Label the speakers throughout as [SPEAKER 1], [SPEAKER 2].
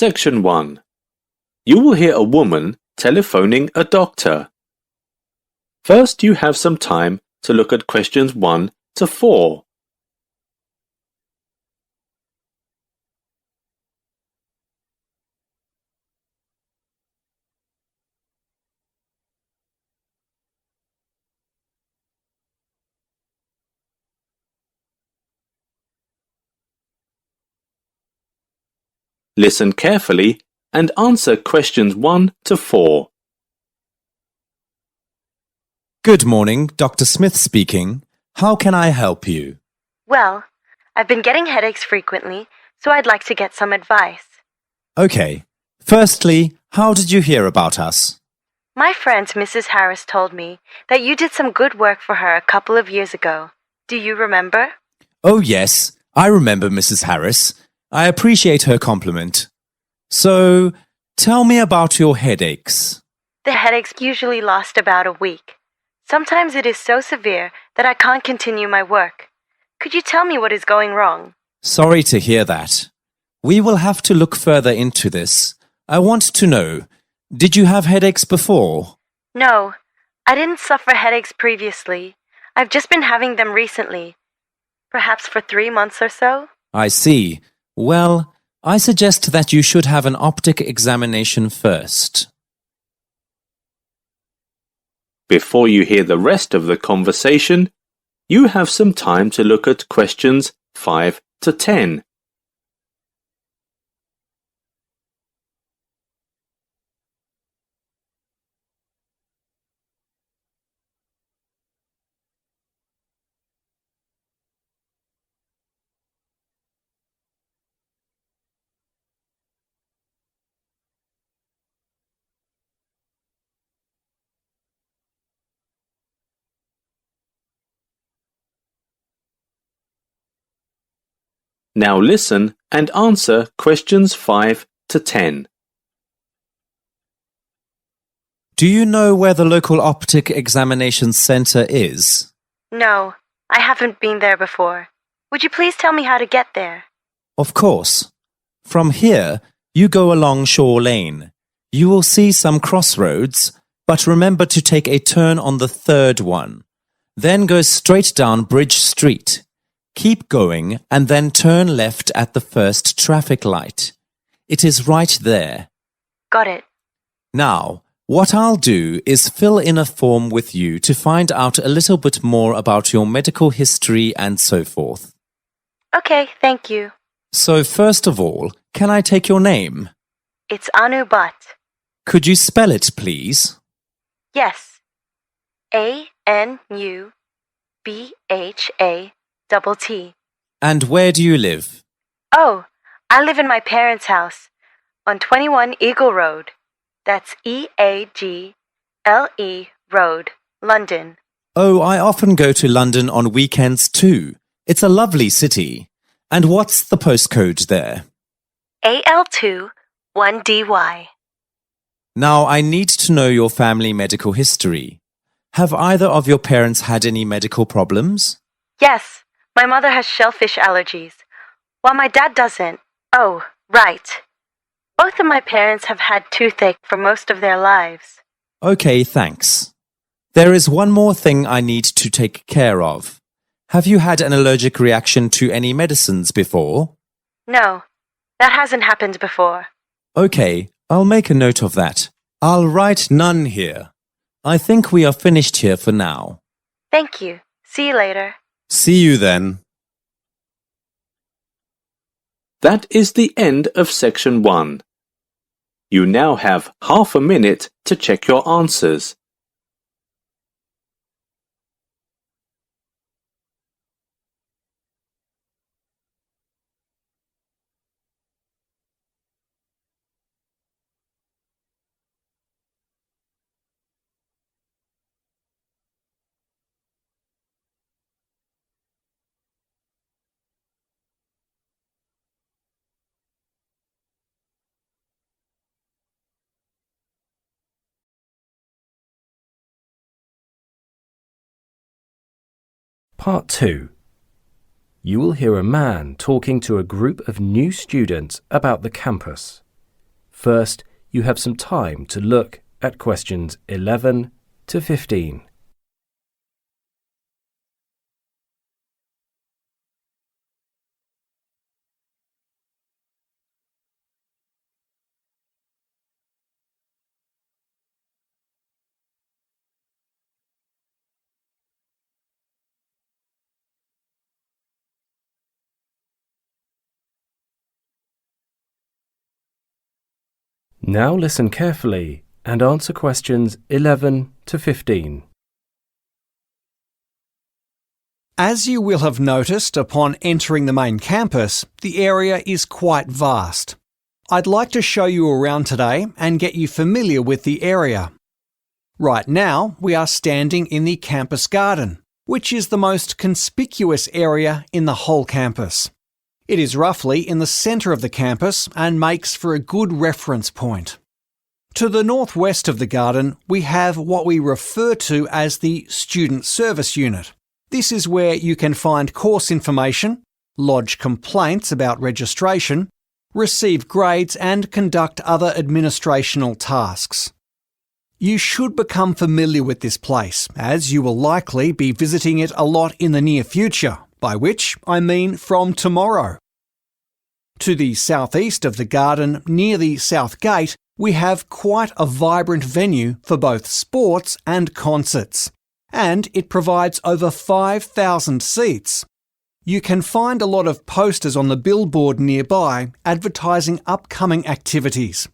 [SPEAKER 1] Section 1. You will hear a woman telephoning a doctor. First, you have some time to look at questions 1 to 4. Listen carefully and answer questions 1 to 4.
[SPEAKER 2] Good morning, Dr. Smith speaking. How can I help you?
[SPEAKER 3] Well, I've been getting headaches frequently, so I'd like to get some advice.
[SPEAKER 2] Okay. Firstly, how did you hear about us?
[SPEAKER 3] My friend Mrs. Harris told me that you did some good work for her a couple of years ago. Do you remember?
[SPEAKER 2] Oh, yes. I remember Mrs. Harris. I appreciate her compliment. So, tell me about your headaches.
[SPEAKER 3] The headaches usually last about a week. Sometimes it is so severe that I can't continue my work. Could you tell me what is going wrong?
[SPEAKER 2] Sorry to hear that. We will have to look further into this. I want to know, did you have headaches before?
[SPEAKER 3] No, I didn't suffer headaches previously. I've just been having them recently. Perhaps for 3 months or so?
[SPEAKER 2] I see. Well, I suggest that you should have an optic examination first.
[SPEAKER 1] Before you hear the rest of the conversation, you have some time to look at questions 5 to 10. Now listen and answer questions 5 to 10.
[SPEAKER 2] Do you know where the local optic examination centre is?
[SPEAKER 3] No, I haven't been there before. Would you please tell me how to get there?
[SPEAKER 2] Of course. From here, you go along Shore Lane. You will see some crossroads, but remember to take a turn on the third one. Then go straight down Bridge Street. Keep going and then turn left at the first traffic light. It is right there.
[SPEAKER 3] Got it.
[SPEAKER 2] Now, what I'll do is fill in a form with you to find out a little bit more about your medical history and so forth.
[SPEAKER 3] Okay, thank you.
[SPEAKER 2] So first of all, can I take your name?
[SPEAKER 3] It's Anu Bhatt.
[SPEAKER 2] Could you spell it, please?
[SPEAKER 3] Yes. ANUBHATT.
[SPEAKER 2] And where do you live?
[SPEAKER 3] Oh, I live in my parents' house on 21 Eagle Road. That's EAGLE Road, London.
[SPEAKER 2] Oh, I often go to London on weekends too. It's a lovely city. And what's the postcode there?
[SPEAKER 3] AL2 1DY.
[SPEAKER 2] Now, I need to know your family medical history. Have either of your parents had any medical problems?
[SPEAKER 3] Yes, my mother has shellfish allergies, while my dad doesn't. Oh, right. Both of my parents have had toothache for most of their lives.
[SPEAKER 2] Okay, thanks. There is one more thing I need to take care of. Have you had an allergic reaction to any medicines before?
[SPEAKER 3] No, that hasn't happened before.
[SPEAKER 2] Okay, I'll make a note of that. I'll write none here. I think we are finished here for now.
[SPEAKER 3] Thank you. See you later.
[SPEAKER 2] See you then.
[SPEAKER 1] That is the end of section 1. You now have half a minute to check your answers.
[SPEAKER 4] Part 2. You will hear a man talking to a group of new students about the campus. First, you have some time to look at questions 11 to 15. Now listen carefully and answer questions 11 to 15.
[SPEAKER 5] As you will have noticed upon entering the main campus, the area is quite vast. I'd like to show you around today and get you familiar with the area. Right now, we are standing in the campus garden, which is the most conspicuous area in the whole campus. It is roughly in the centre of the campus and makes for a good reference point. To the northwest of the garden, we have what we refer to as the Student Service Unit. This is where you can find course information, lodge complaints about registration, receive grades and conduct other administrational tasks. You should become familiar with this place, as you will likely be visiting it a lot in the near future, by which I mean from tomorrow. To the southeast of the garden, near the south gate, we have quite a vibrant venue for both sports and concerts, and it provides over 5,000 seats. You can find a lot of posters on the billboard nearby advertising upcoming activities.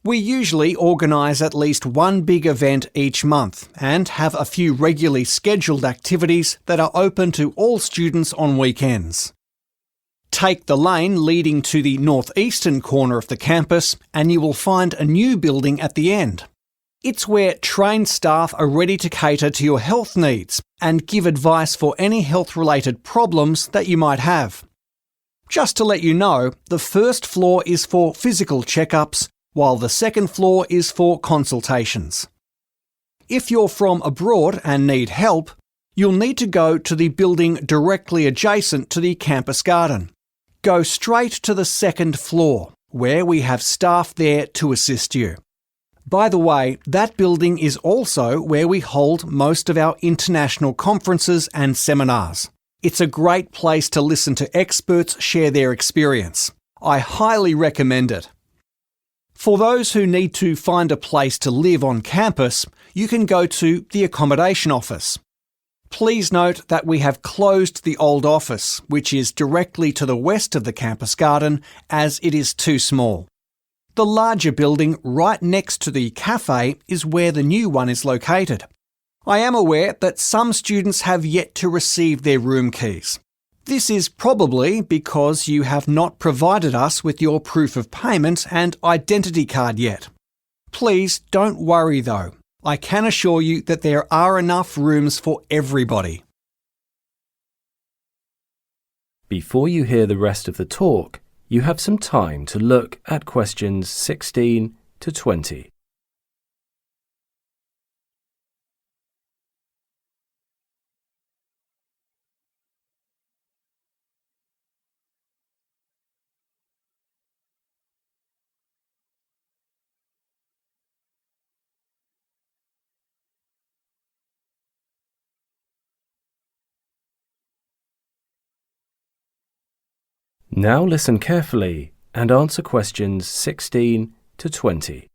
[SPEAKER 5] We usually organise at least one big event each month and have a few regularly scheduled activities that are open to all students on weekends. Take the lane leading to the northeastern corner of the campus and you will find a new building at the end. It's where trained staff are ready to cater to your health needs and give advice for any health-related problems that you might have. Just to let you know, the first floor is for physical checkups, while the second floor is for consultations. If you're from abroad and need help, you'll need to go to the building directly adjacent to the campus garden. Go straight to the second floor, where we have staff there to assist you. By the way, that building is also where we hold most of our international conferences and seminars. It's a great place to listen to experts share their experience. I highly recommend it. For those who need to find a place to live on campus, you can go to the accommodation office. Please note that we have closed the old office, which is directly to the west of the campus garden, as it is too small. The larger building right next to the cafe is where the new one is located. I am aware that some students have yet to receive their room keys. This is probably because you have not provided us with your proof of payment and identity card yet. Please don't worry though. I can assure you that there are enough rooms for everybody.
[SPEAKER 4] Before you hear the rest of the talk, you have some time to look at questions 16 to 20. Now listen carefully and answer questions 16 to 20.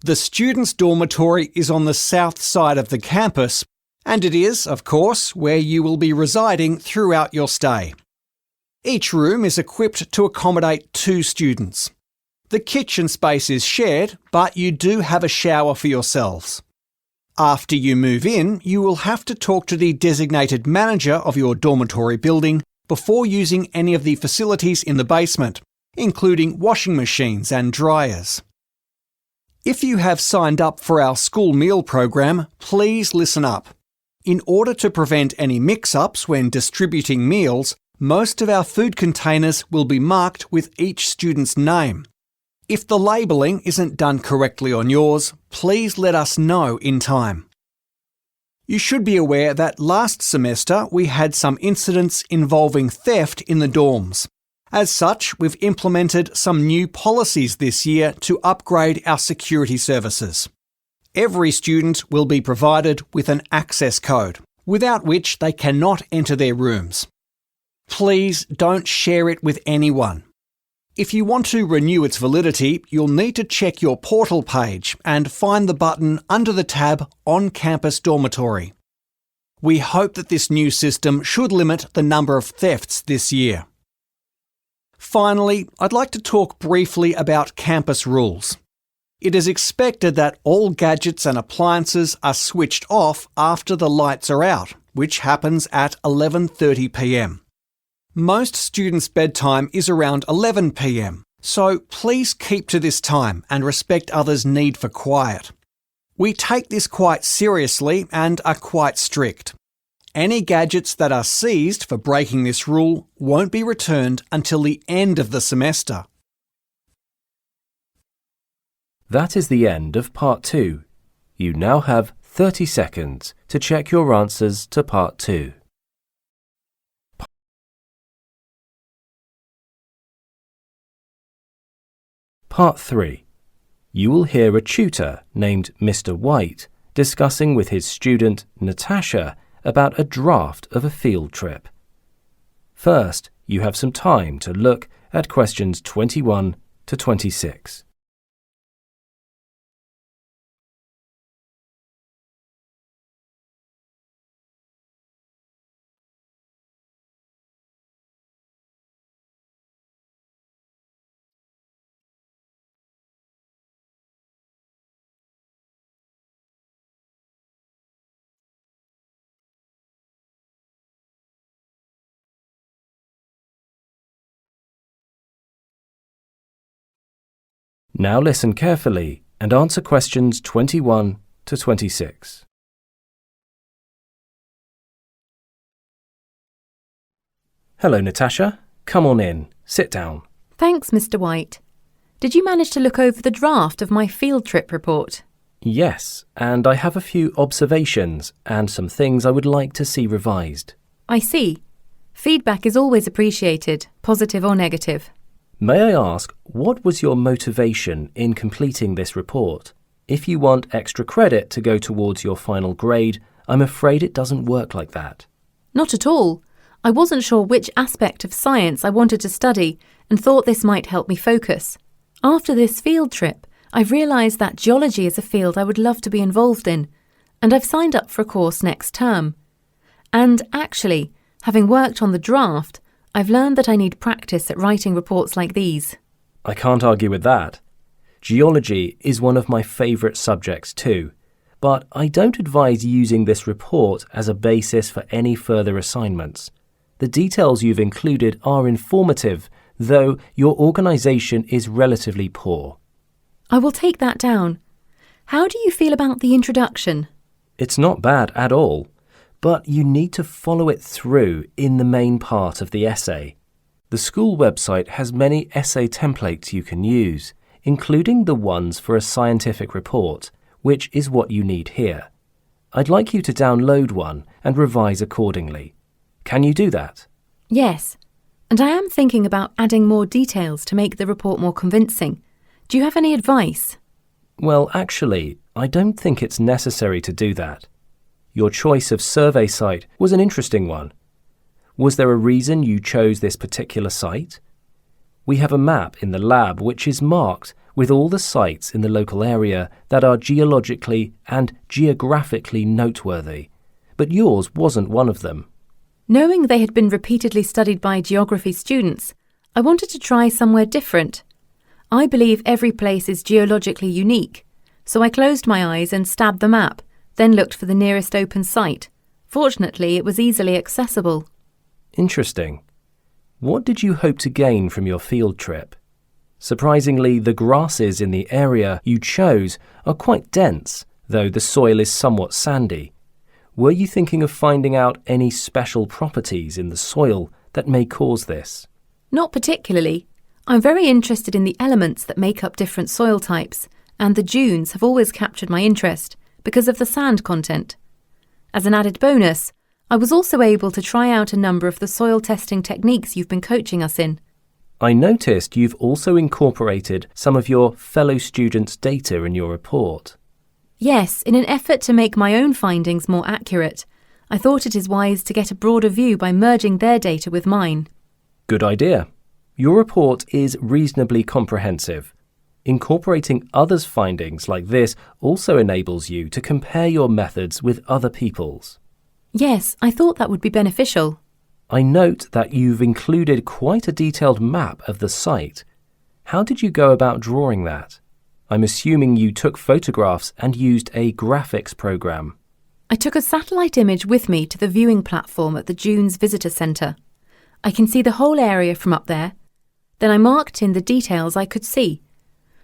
[SPEAKER 5] The students' dormitory is on the south side of the campus, and it is, of course, where you will be residing throughout your stay. Each room is equipped to accommodate 2 students. The kitchen space is shared, but you do have a shower for yourselves. After you move in, you will have to talk to the designated manager of your dormitory building before using any of the facilities in the basement, including washing machines and dryers. If you have signed up for our school meal program, please listen up. In order to prevent any mix-ups when distributing meals, most of our food containers will be marked with each student's name. If the labelling isn't done correctly on yours, please let us know in time. You should be aware that last semester we had some incidents involving theft in the dorms, As such, we've implemented some new policies this year to upgrade our security services. Every student will be provided with an access code, without which they cannot enter their rooms. Please don't share it with anyone. If you want to renew its validity, you'll need to check your portal page and find the button under the tab On Campus Dormitory. We hope that this new system should limit the number of thefts this year. Finally, I'd like to talk briefly about campus rules. It is expected that all gadgets and appliances are switched off after the lights are out, which happens at 11:30 p.m. Most students' bedtime is around 11 p.m, so please keep to this time and respect others' need for quiet. We take this quite seriously and are quite strict. Any gadgets that are seized for breaking this rule won't be returned until the end of the semester.
[SPEAKER 4] That is the end of Part 2. You now have 30 seconds to check your answers to Part 2. Part 3. You will hear a tutor named Mr. White discussing with his student Natasha about a draft of a field trip. First, you have some time to look at questions 21 to 26. Now listen carefully and answer questions 21 to 26. Hello, Natasha. Come on in. Sit down.
[SPEAKER 6] Thanks, Mr. White. Did you manage to look over the draft of my field trip report?
[SPEAKER 4] Yes, and I have a few observations and some things I would like to see revised.
[SPEAKER 6] I see. Feedback is always appreciated, positive or negative.
[SPEAKER 4] May I ask, what was your motivation in completing this report? If you want extra credit to go towards your final grade, I'm afraid it doesn't work like that.
[SPEAKER 6] Not at all. I wasn't sure which aspect of science I wanted to study and thought this might help me focus. After this field trip, I've realised that geology is a field I would love to be involved in, and I've signed up for a course next term. And actually, having worked on the draft, I've learned that I need practice at writing reports like these.
[SPEAKER 4] I can't argue with that. Geology is one of my favourite subjects too, but I don't advise using this report as a basis for any further assignments. The details you've included are informative, though your organisation is relatively poor.
[SPEAKER 6] I will take that down. How do you feel about the introduction?
[SPEAKER 4] It's not bad at all, but you need to follow it through in the main part of the essay. The school website has many essay templates you can use, including the ones for a scientific report, which is what you need here. I'd like you to download one and revise accordingly. Can you do that?
[SPEAKER 6] Yes, and I am thinking about adding more details to make the report more convincing. Do you have any advice?
[SPEAKER 4] Well, actually, I don't think it's necessary to do that. Your choice of survey site was an interesting one. Was there a reason you chose this particular site? We have a map in the lab which is marked with all the sites in the local area that are geologically and geographically noteworthy, but yours wasn't one of them.
[SPEAKER 6] Knowing they had been repeatedly studied by geography students, I wanted to try somewhere different. I believe every place is geologically unique, so I closed my eyes and stabbed the map, then looked for the nearest open site. Fortunately, it was easily accessible.
[SPEAKER 4] Interesting. What did you hope to gain from your field trip? Surprisingly, the grasses in the area you chose are quite dense, though the soil is somewhat sandy. Were you thinking of finding out any special properties in the soil that may cause this?
[SPEAKER 6] Not particularly. I'm very interested in the elements that make up different soil types, and the dunes have always captured my interest because of the sand content. As an added bonus, I was also able to try out a number of the soil testing techniques you've been coaching us in.
[SPEAKER 4] I noticed you've also incorporated some of your fellow students' data in your report.
[SPEAKER 6] Yes, in an effort to make my own findings more accurate, I thought it is wise to get a broader view by merging their data with mine.
[SPEAKER 4] Good idea. Your report is reasonably comprehensive. Incorporating others' findings like this also enables you to compare your methods with other people's.
[SPEAKER 6] Yes, I thought that would be beneficial.
[SPEAKER 4] I note that you've included quite a detailed map of the site. How did you go about drawing that? I'm assuming you took photographs and used a graphics program.
[SPEAKER 6] I took a satellite image with me to the viewing platform at the Dunes Visitor Centre. I can see the whole area from up there. Then I marked in the details I could see.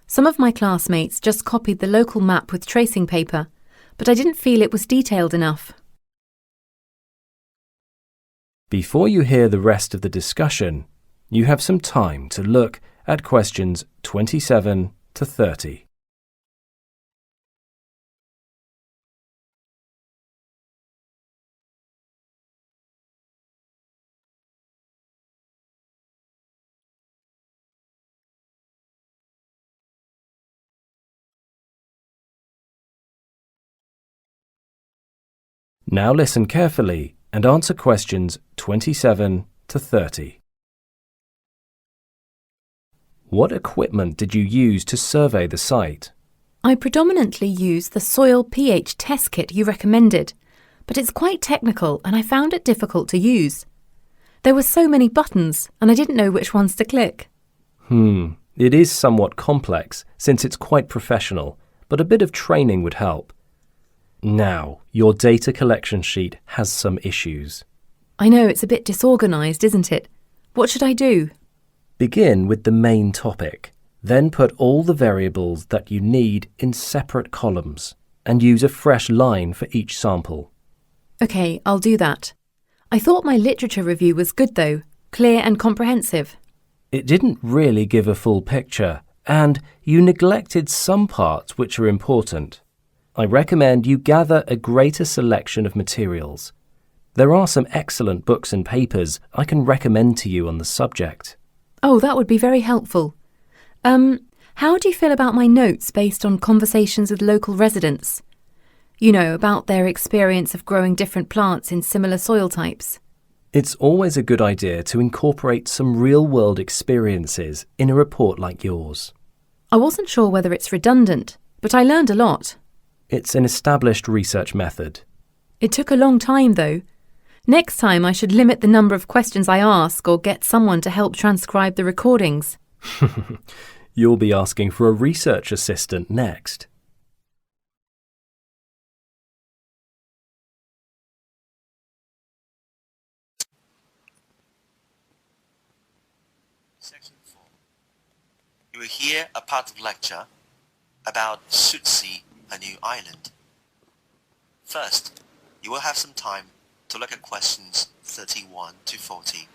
[SPEAKER 6] Some of my classmates just copied the local map with tracing paper, but I didn't feel it was detailed enough.
[SPEAKER 4] Before you hear the rest of the discussion, you have some time to look at questions 27 to 30. Now listen carefully and answer questions 27 to 30. What equipment did you use to survey the site?
[SPEAKER 6] I predominantly used the soil pH test kit you recommended, but it's quite technical and I found it difficult to use. There were so many buttons and I didn't know which ones to click.
[SPEAKER 4] It is somewhat complex since it's quite professional, but a bit of training would help. Now, your data collection sheet has some issues.
[SPEAKER 6] I know it's a bit disorganised, isn't it? What should I do?
[SPEAKER 4] Begin with the main topic, then put all the variables that you need in separate columns and use a fresh line for each sample.
[SPEAKER 6] OK, I'll do that. I thought my literature review was good though, clear and comprehensive.
[SPEAKER 4] It didn't really give a full picture, and you neglected some parts which are important. I recommend you gather a greater selection of materials. There are some excellent books and papers I can recommend to you on the subject.
[SPEAKER 6] Oh, that would be very helpful. How do you feel about my notes based on conversations with local residents? You know, about their experience of growing different plants in similar soil types.
[SPEAKER 4] It's always a good idea to incorporate some real-world experiences in a report like yours.
[SPEAKER 6] I wasn't sure whether it's redundant, but I learned a lot.
[SPEAKER 4] It's an established research method.
[SPEAKER 6] It took a long time, though. Next time I should limit the number of questions I ask or get someone to help transcribe the recordings.
[SPEAKER 4] You'll be asking for a research assistant next.
[SPEAKER 7] Section 4. You will hear a part of lecture about Sutsea, a new island. First, you will have some time to look at questions 31 to 40.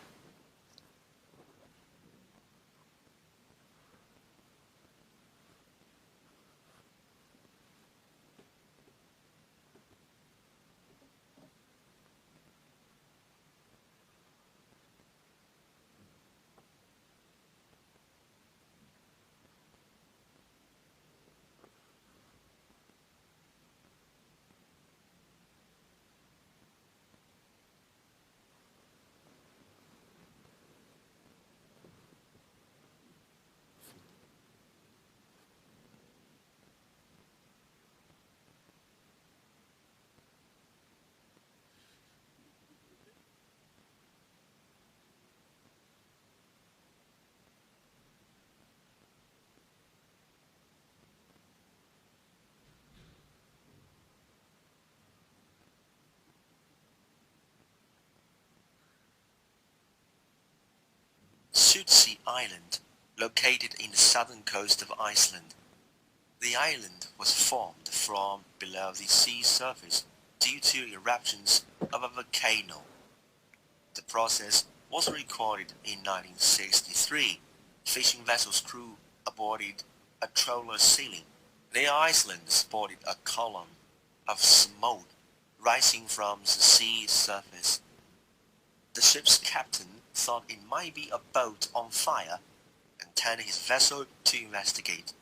[SPEAKER 7] Sutsea Island, located in the southern coast of Iceland. The island was formed from below the sea surface due to eruptions of a volcano. The process was recorded in 1963. Fishing vessels' crew aborted a trawler sailing. The island sported a column of smoke rising from the sea surface. The ship's captain thought it might be a boat on fire and turned his vessel to investigate.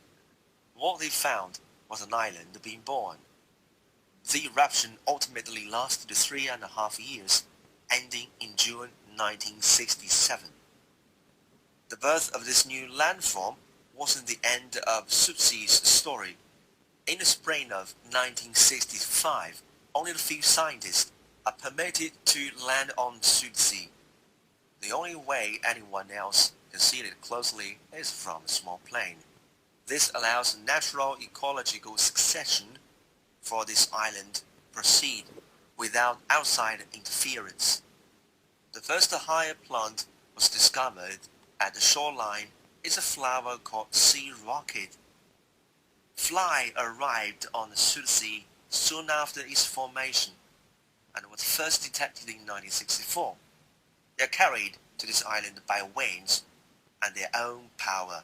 [SPEAKER 7] What they found was an island being born. The eruption ultimately lasted 3.5 years, ending in June 1967. The birth of this new landform wasn't the end of Sutsi's story. In the spring of 1965, only a few scientists are permitted to land on Sutsi. The only way anyone else can see it closely is from a small plane. This allows natural ecological succession for this island to proceed without outside interference. The first higher plant was discovered at the shoreline is a flower called sea rocket. Fly arrived on the Sutsi soon after its formation and was first detected in 1964. They are carried to this island by winds and their own power.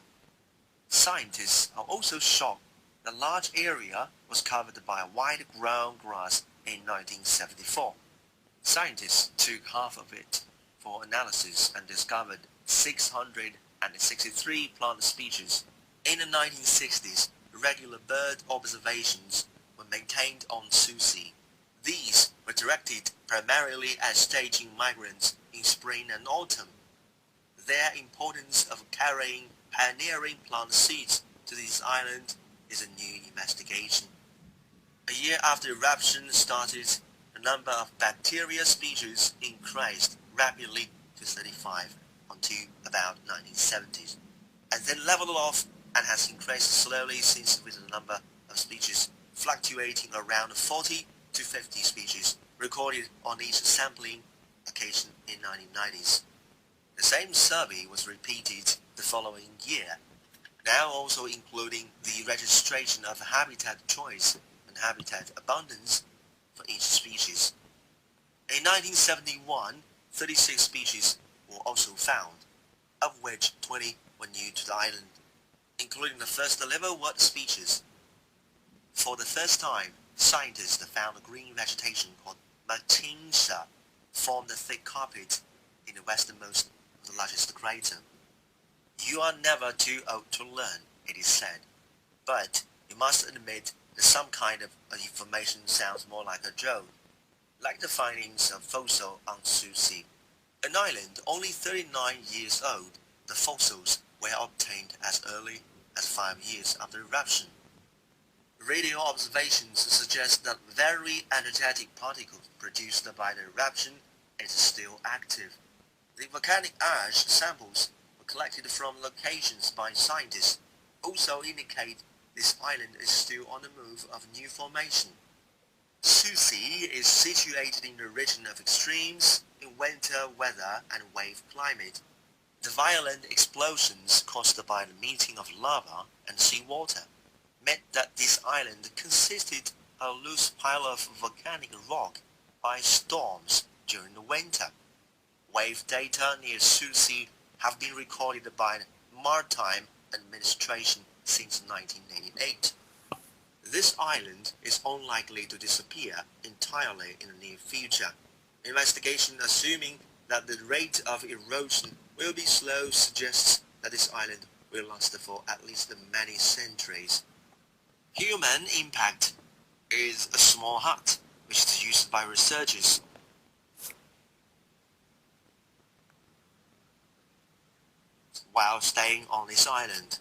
[SPEAKER 7] Scientists are also shocked that a large area was covered by white ground grass in 1974. Scientists took half of it for analysis and discovered 663 plant species. In the 1960s, regular bird observations were maintained on Sutsi. These were directed primarily at staging migrants in spring and autumn. Their importance of carrying pioneering plant seeds to this island is a new investigation. A year after eruption started, the number of bacteria species increased rapidly to 35 until about 1970s, and then leveled off and has increased slowly since, with the number of species fluctuating around 40 to 50 species recorded on each sampling occasion in 1990s. The same survey was repeated the following year, now also including the registration of habitat choice and habitat abundance for each species. In 1971, 36 species were also found, of which 20 were new to the island, including the first liverwort species. For the first time, scientists found a green vegetation called Matinsa form the thick carpet in the westernmost of the largest crater. You are never too old to learn, it is said, but you must admit that some kind of information sounds more like a joke, like the findings of fossil on Sutsi. An island only 39 years old, the fossils were obtained as early as 5 years after eruption. Radio observations suggest that very energetic particles produced by the eruption is still active. The volcanic ash samples were collected from locations by scientists also indicate this island is still on the move of new formation. Sutsi is situated in the region of extremes in winter weather and wave climate. The violent explosions caused by the meeting of lava and seawater meant that this island consisted of a loose pile of volcanic rock by storms during the winter. Wave data near Sutsi have been recorded by the Maritime Administration since 1988. This island is unlikely to disappear entirely in the near future. Investigation assuming that the rate of erosion will be slow suggests that this island will last for at least many centuries. Human impact is a small hut which is used by researchers while staying on this island.